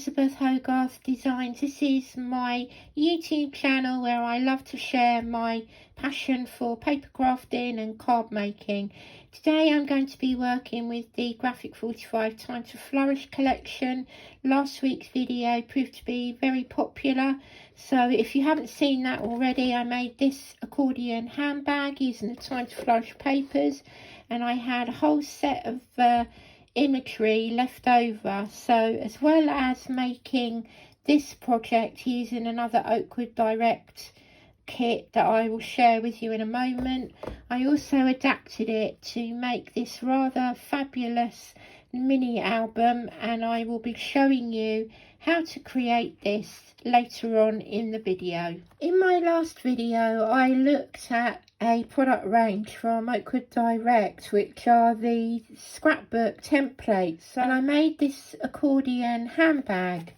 Elisabeth Hogarth Designs. This is my YouTube channel where I love to share my passion for paper crafting and card making. Today I'm going to be working with the Graphic 45 Time to Flourish collection. Last week's video proved to be very popular, so if you haven't seen that already, I made this accordion handbag using the Time to Flourish papers, and I had a whole set of imagery left over. So as well as making this project using another Oakwood direct kit that I will share with you in a moment, I also adapted it to make this rather fabulous mini album, and I will be showing you how to create this later on in the video. In my last video I looked at a product range from Oakwood Direct, which are the scrapbook templates, and I made this accordion handbag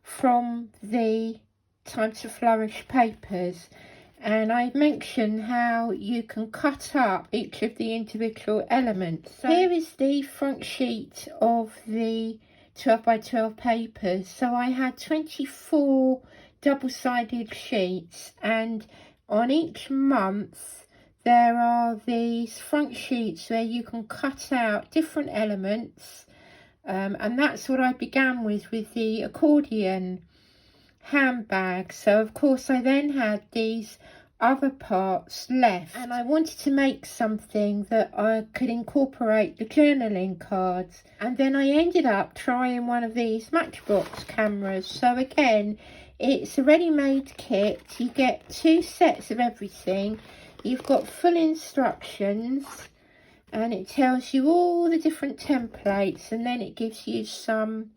from the Time to Flourish papers, and I mentioned how you can cut up each of the individual elements. So here is the front sheet of the 12 by 12 papers. So I had 24 double-sided sheets, and on each month there are these front sheets where you can cut out different elements, and that's what I began with the accordion handbag. So of course I then had these other parts left, and I wanted to make something that I could incorporate the journaling cards, and then I ended up trying one of these Matchbox cameras. So again, it's a ready-made kit. You get 2 sets of everything. You've got full instructions, and it tells you all the different templates, and then it gives you some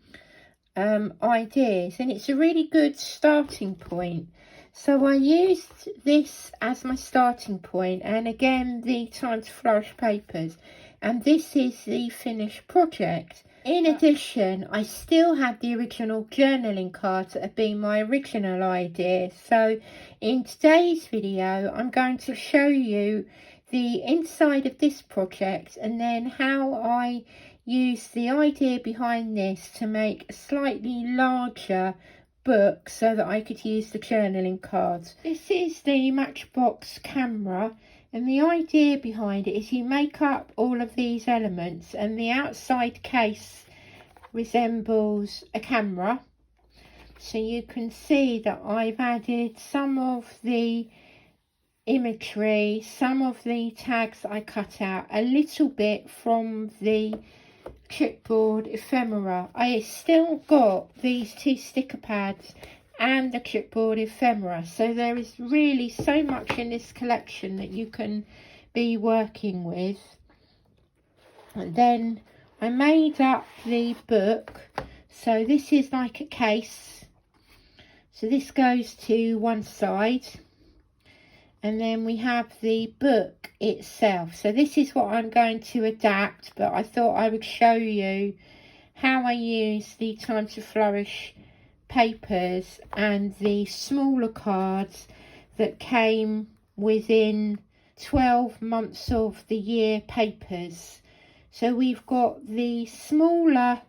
ideas, and it's a really good starting point. So I used this as my starting point, and again the Time to Flourish papers, and this is the finished project. In addition, I still had the original journaling cards that have been my original idea. So in today's video I'm going to show you the inside of this project, and then how I use the idea behind this to make a slightly larger book so that I could use the journaling cards. This is the Matchbox camera, and the idea behind it is you make up all of these elements, and the outside case resembles a camera. So you can see that I've added some of the imagery, some of the tags I cut out, a little bit from the chipboard ephemera. I still got these 2 sticker pads and the chipboard ephemera, so there is really so much in this collection that you can be working with. And then I made up the book. So this is like a case, so this goes to one side, and then we have the book itself. So this is what I'm going to adapt, but I thought I would show you how I use the Time to Flourish papers and the smaller cards that came within 12 months of the year papers. So we've got the smaller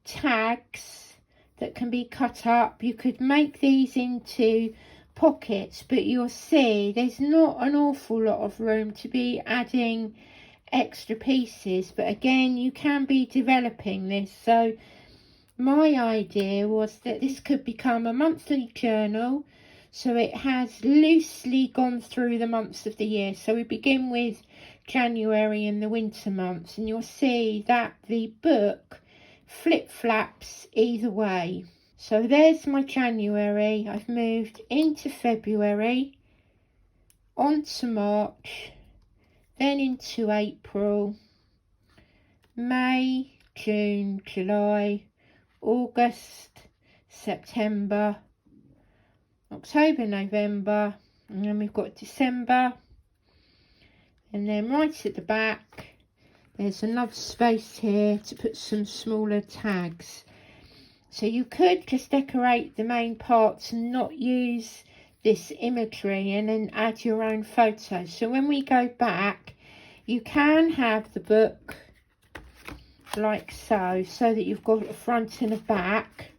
tags that can be cut up. You could make these into pockets, but you'll see there's not an awful lot of room to be adding extra pieces, but again you can be developing this. So my idea was that this could become a monthly journal, so it has loosely gone through the months of the year. So we begin with January in the winter months, and you'll see that the book flip-flaps either way. So there's my January. I've moved into February, on to March, then into April, May, June, July, August, September, October, November, and then we've got December, and then right at the back there's another space here to put some smaller tags. So you could just decorate the main parts and not use this imagery, and then add your own photos. So when we go back, you can have the book like so, so that you've got a front and a back,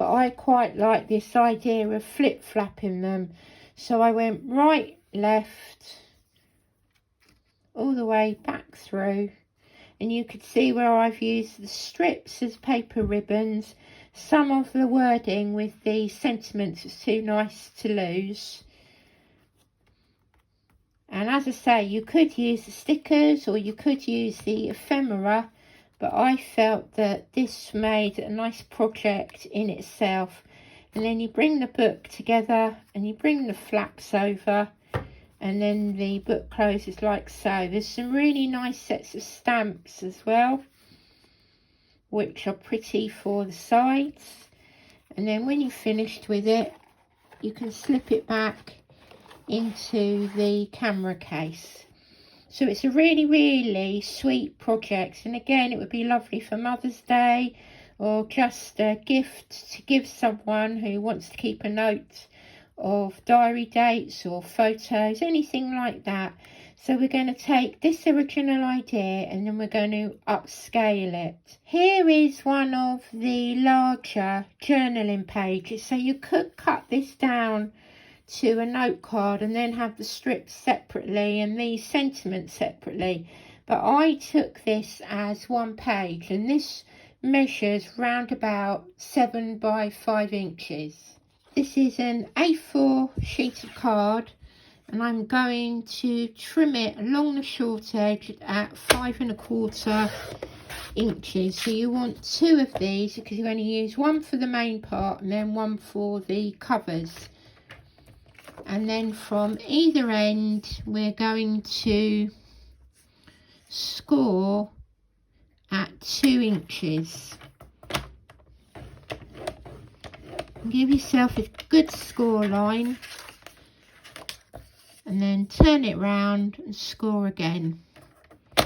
but I quite like this idea of flip-flapping them. So I went right, left, all the way back through, and you could see where I've used the strips as paper ribbons. Some of the wording with the sentiments was too nice to lose. And as I say, you could use the stickers or you could use the ephemera, but I felt that this made a nice project in itself. And then you bring the book together and you bring the flaps over, and then the book closes like so. There's some really nice sets of stamps as well, which are pretty for the sides. And then when you've finished with it, you can slip it back into the camera case. So it's a really sweet project, and again, it would be lovely for Mother's Day or just a gift to give someone who wants to keep a note of diary dates or photos, anything like that. So we're going to take this original idea and then we're going to upscale it. Here is one of the larger journaling pages. So you could cut this down to a note card and then have the strips separately and these sentiments separately, but I took this as one page, and this measures round about 7 by 5 inches. This is an A4 sheet of card, and I'm going to trim it along the short edge at 5 1/4 inches. So you want 2 of these because you're going to use one for the main part and then one for the covers. And then from either end we're going to score at 2 inches. Give yourself a good score line and then turn it round and score again. So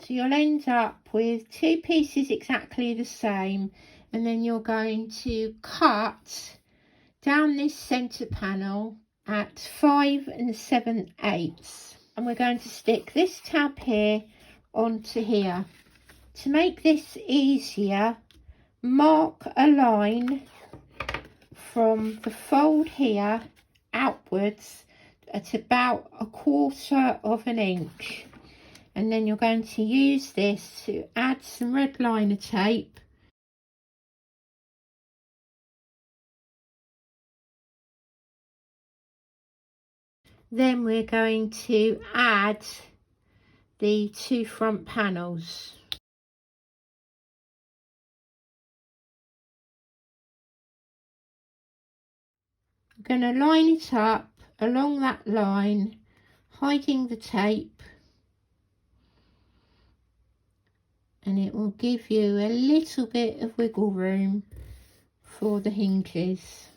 you'll end up with 2 pieces exactly the same, and then you're going to cut down this centre panel at 5 7/8, and we're going to stick this tab here onto here. To make this easier, mark a line from the fold here outwards at about 1/4 inch, and then you're going to use this to add some red liner tape. Then we're going to add the 2 front panels. I'm going to line it up along that line, hiding the tape, and it will give you a little bit of wiggle room for the hinges.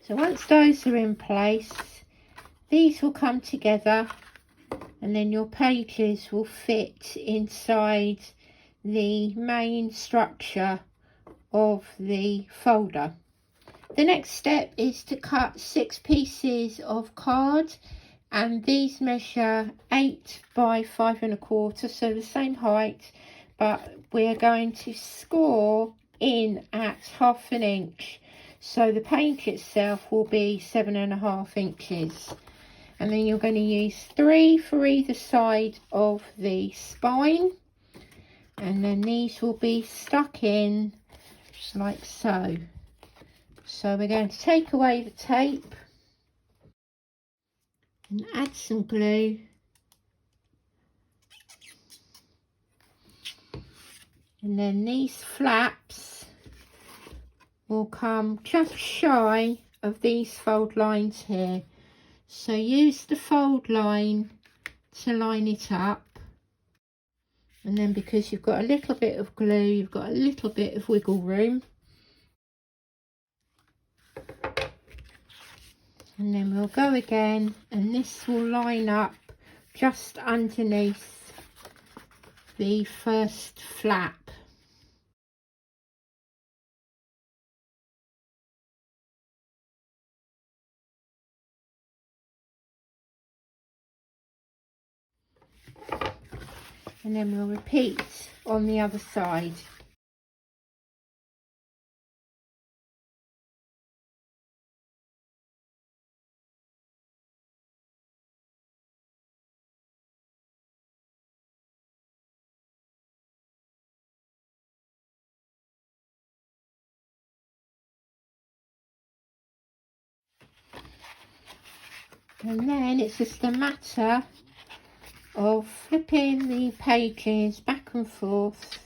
So once those are in place, these will come together, and then your pages will fit inside the main structure of the folder. The next step is to cut 6 pieces of card, and these measure 8 by 5 1/4, so the same height, but we're going to score in at 1/2 inch. So the page itself will be 7 1/2 inches. And then you're going to use 3 for either side of the spine. And then these will be stuck in like so. So we're going to take away the tape and add some glue. And then these flaps will come just shy of these fold lines here. So use the fold line to line it up, and then because you've got a little bit of glue, you've got a little bit of wiggle room. And then we'll go again, and this will line up just underneath the first flap. and then we'll repeat on the other side. And then it's just a matter of flipping the pages back and forth,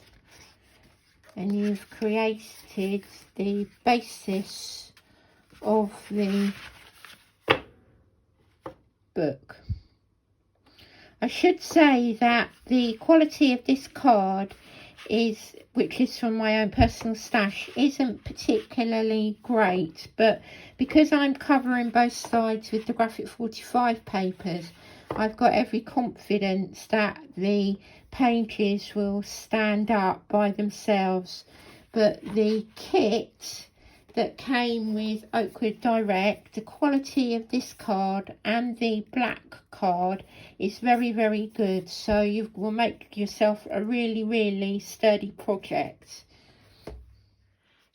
and you've created the basis of the book. I should say that the quality of this card is, which is from my own personal stash, isn't particularly great, but because I'm covering both sides with the graphic 45 papers, I've got every confidence that the pages will stand up by themselves. But the kit that came with Oakwood Direct, the quality of this card and the black card is very, very good, so you will make yourself a really sturdy project.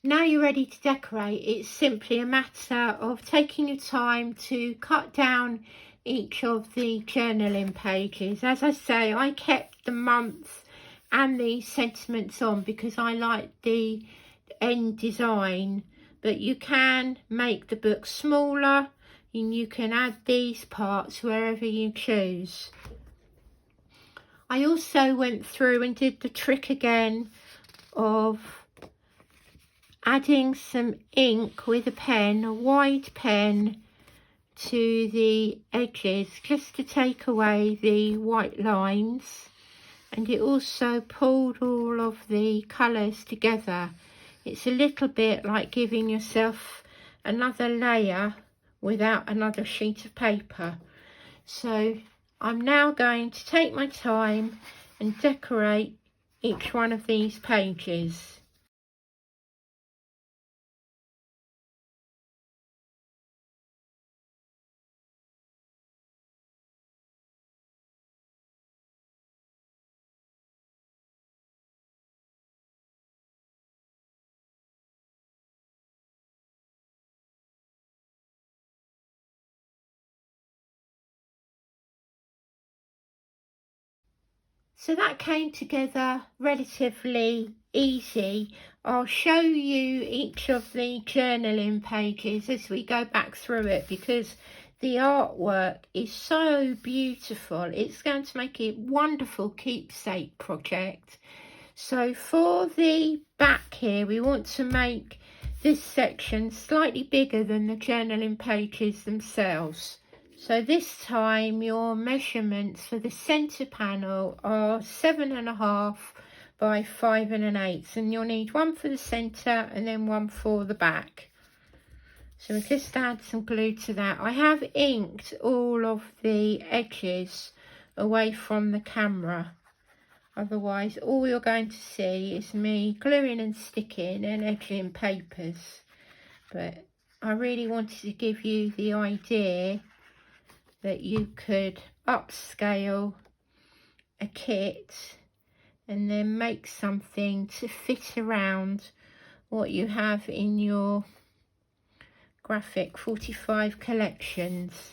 Now you're ready to decorate, it's simply a matter of taking your time to cut down each of the journaling pages. As I say, I kept the month and the sentiments on because I like the end design, but you can make the book smaller and you can add these parts wherever you choose. I also went through and did the trick again of adding some ink with a pen, a wide pen, to the edges just to take away the white lines, and it also pulled all of the colours together. It's a little bit like giving yourself another layer without another sheet of paper. So I'm now going to take my time and decorate each one of these pages. So that came together relatively easy. I'll show you each of the journaling pages as we go back through it, because the artwork is so beautiful. It's going to make a wonderful keepsake project. So for the back here, we want to make this section slightly bigger than the journaling pages themselves. So this time your measurements for the centre panel are 7.5 by 5 1/8, and you'll need one for the centre and then one for the back. So we'll just add some glue to that. I have inked all of the edges away from the camera. Otherwise, all you're going to see is me gluing and sticking and edging papers. But I really wanted to give you the idea that you could upscale a kit and then make something to fit around what you have in your graphic 45 collections.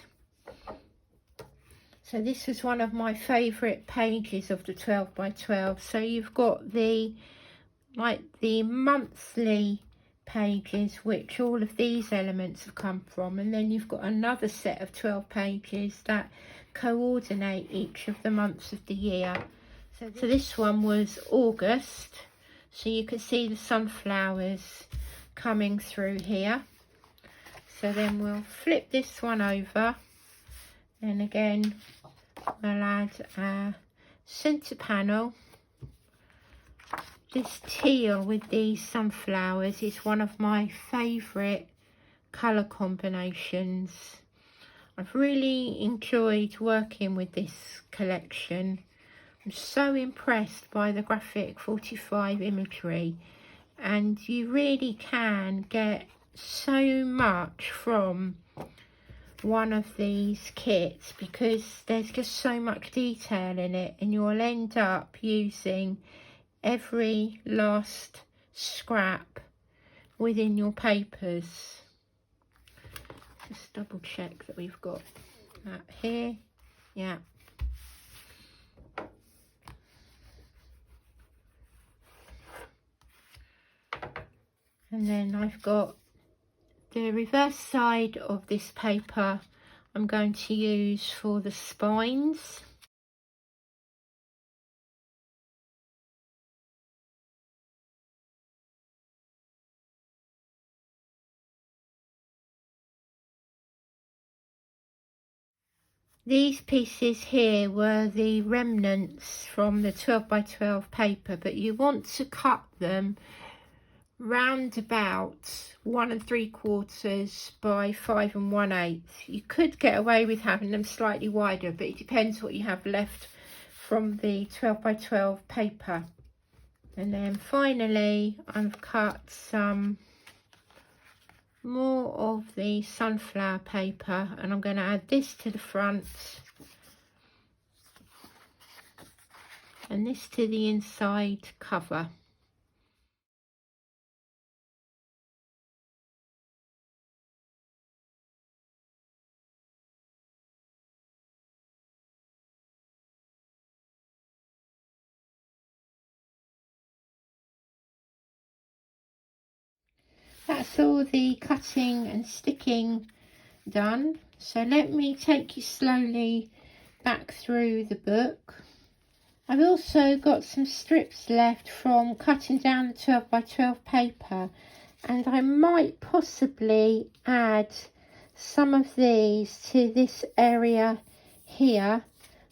So this was one of my favourite pages of the 12 by 12. So you've got the monthly pages, which all of these elements have come from, and then you've got another set of 12 pages that coordinate each of the months of the year. So this one was August, so you can see the sunflowers coming through here. So then we'll flip this one over, and again we'll add a centre panel. This teal with these sunflowers is one of my favourite colour combinations. I've really enjoyed working with this collection. I'm so impressed by the graphic 45 imagery, and you really can get so much from one of these kits because there's just so much detail in it, and you'll end up using every last scrap within your papers. Just double check that we've got that here. Yeah. And then I've got the reverse side of this paper I'm going to use for the spines. These pieces here were the remnants from the 12 by 12 paper, but you want to cut them round about 1 3/4 by 5 1/8. You could get away with having them slightly wider, but it depends what you have left from the 12 by 12 paper. And then finally I've cut some more of the sunflower paper, and I'm going to add this to the front and this to the inside cover. That's all the cutting and sticking done. So let me take you slowly back through the book. I've also got some strips left from cutting down the 12 by 12 paper, and I might possibly add some of these to this area here,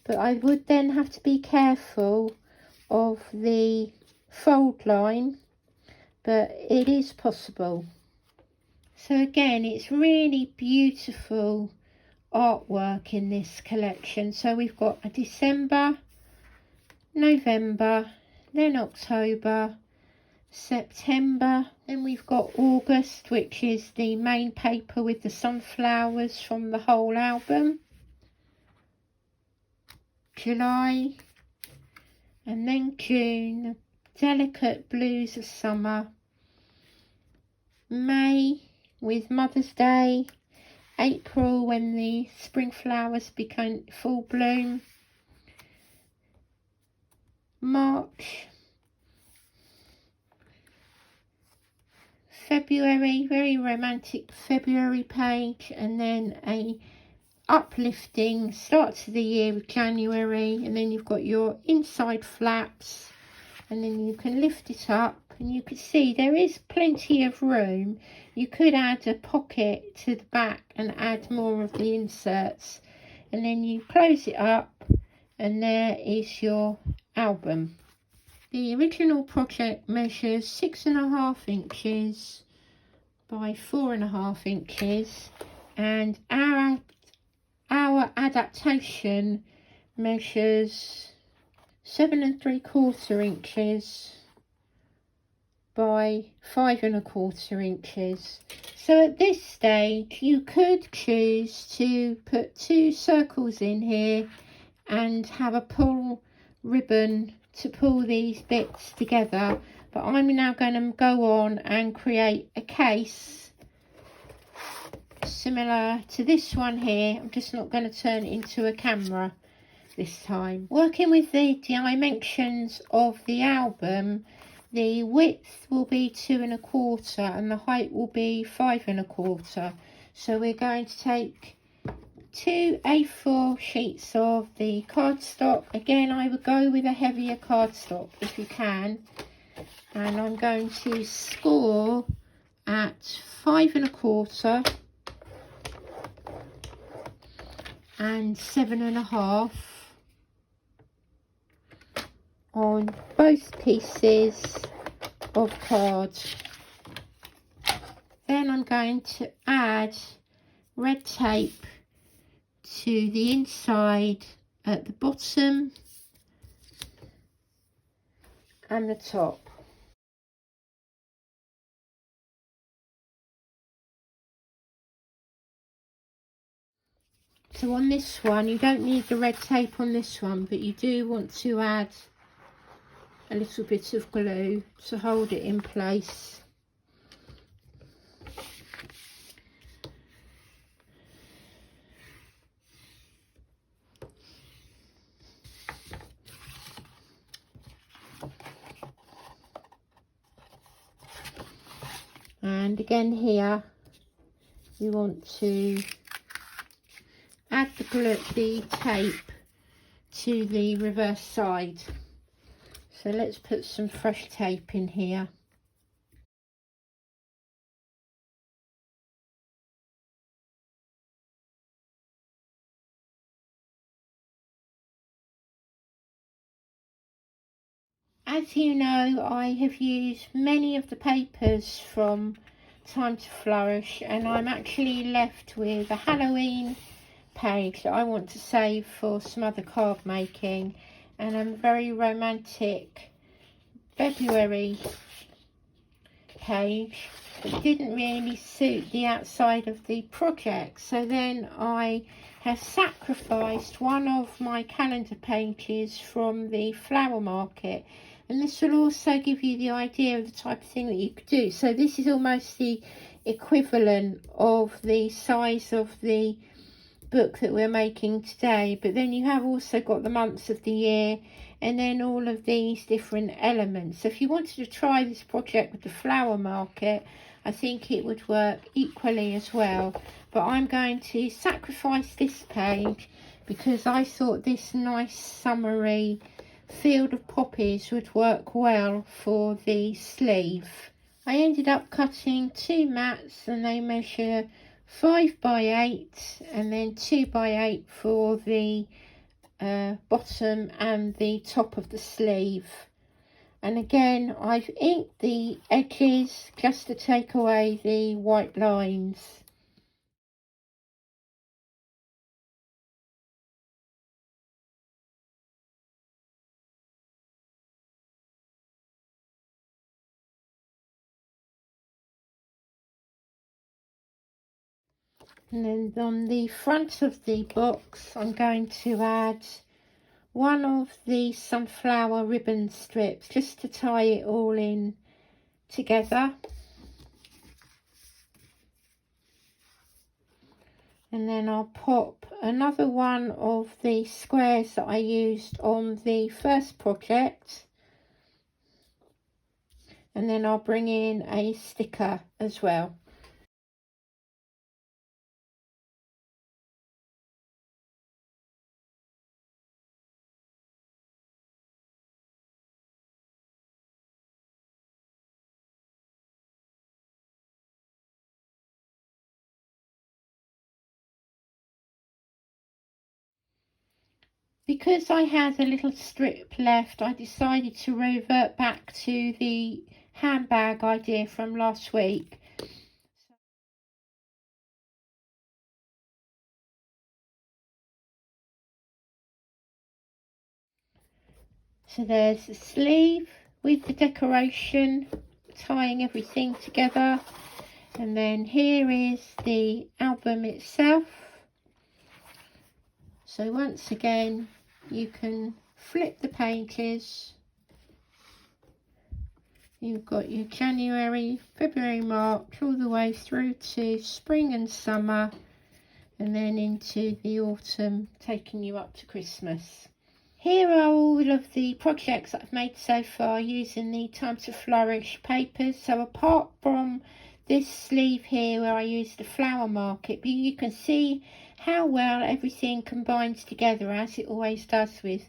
but I would then have to be careful of the fold line, but it is possible. So again, it's really beautiful artwork in this collection. So we've got a December, November, then October, September, then we've got August, which is the main paper with the sunflowers from the whole album, July, and then June, delicate blues of summer, May with Mother's Day, April when the spring flowers became full bloom, March, February, very romantic February page, and then a uplifting start to the year with January, and then you've got your inside flaps, and then you can lift it up and you can see there is plenty of room. You could add a pocket to the back and add more of the inserts, and then you close it up and there is your album. The original project measures 6.5 inches by 4.5 inches, and our adaptation measures 7 3/4 inches by 5 1/4 inches. So at this stage you could choose to put 2 circles in here and have a pull ribbon to pull these bits together, but I'm now going to go on and create a case similar to this one here. I'm just not going to turn it into a camera this time. Working with the dimensions of the album, the width will be 2 1/4 and the height will be 5 1/4. So we're going to take 2 A4 sheets of the cardstock. Again, I would go with a heavier cardstock if you can, and I'm going to score at 5 1/4 and 7 1/2 on both pieces of card. Then I'm going to add red tape to the inside at the bottom and the top. So on this one, you don't need the red tape on this one, but you do want to add a little bit of glue to hold it in place. And again here, you want to add the tape to the reverse side. So let's put some fresh tape in here. As you know, I have used many of the papers from Time to Flourish, and I'm actually left with a Halloween page that I want to save for some other card making, and a very romantic February page that didn't really suit the outside of the project. So then I have sacrificed one of my calendar pages from the flower market, and this will also give you the idea of the type of thing that you could do. So this is almost the equivalent of the size of the book that we're making today, but then you have also got the months of the year and then all of these different elements. So if you wanted to try this project with the flower market, I think it would work equally as well. But I'm going to sacrifice this page because I thought this nice summery field of poppies would work well for the sleeve. I ended up cutting 2 mats, and they measure 5 by 8 and then 2 by 8 for the bottom and the top of the sleeve. And again, I've inked the edges just to take away the white lines. And then on the front of the box, I'm going to add one of the sunflower ribbon strips just to tie it all in together. And then I'll pop another one of the squares that I used on the first project, and then I'll bring in a sticker as well. Because I had a little strip left, I decided to revert back to the handbag idea from last week. So there's the sleeve with the decoration, tying everything together. And then here is the album itself. So once again, you can flip the pages. You've got your January, February, March, all the way through to spring and summer, and then into the autumn, taking you up to Christmas. Here are all of the projects that I've made so far using the Time to Flourish papers. So apart from this sleeve here where I used the flower market, but you can see how well everything combines together, as it always does with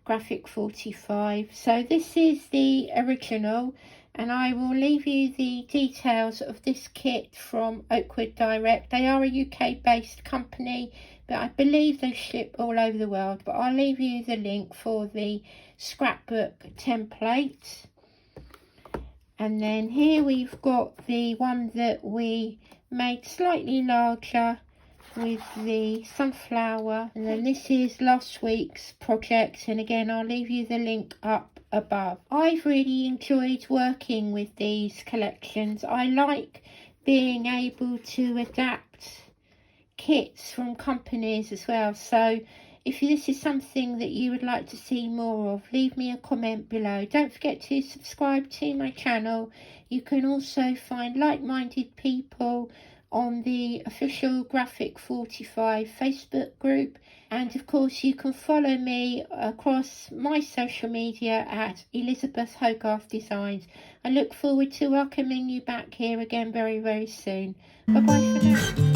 Graphic 45. So this is the original, and I will leave you the details of this kit from Oakwood Direct. They are a UK based company, but I believe they ship all over the world. But I'll leave you the link for the scrapbook template. And then here we've got the one that we made slightly larger with the sunflower, and then this is last week's project, and again I'll leave you the link up above. I've really enjoyed working with these collections. I like being able to adapt kits from companies as well. So if this is something that you would like to see more of, leave me a comment below. Don't forget to subscribe to my channel. You can also find like-minded people on the official Graphic 45 Facebook group, and of course you can follow me across my social media at Elisabeth Hogarth Designs. I look forward to welcoming you back here again very, very soon. Bye bye for now.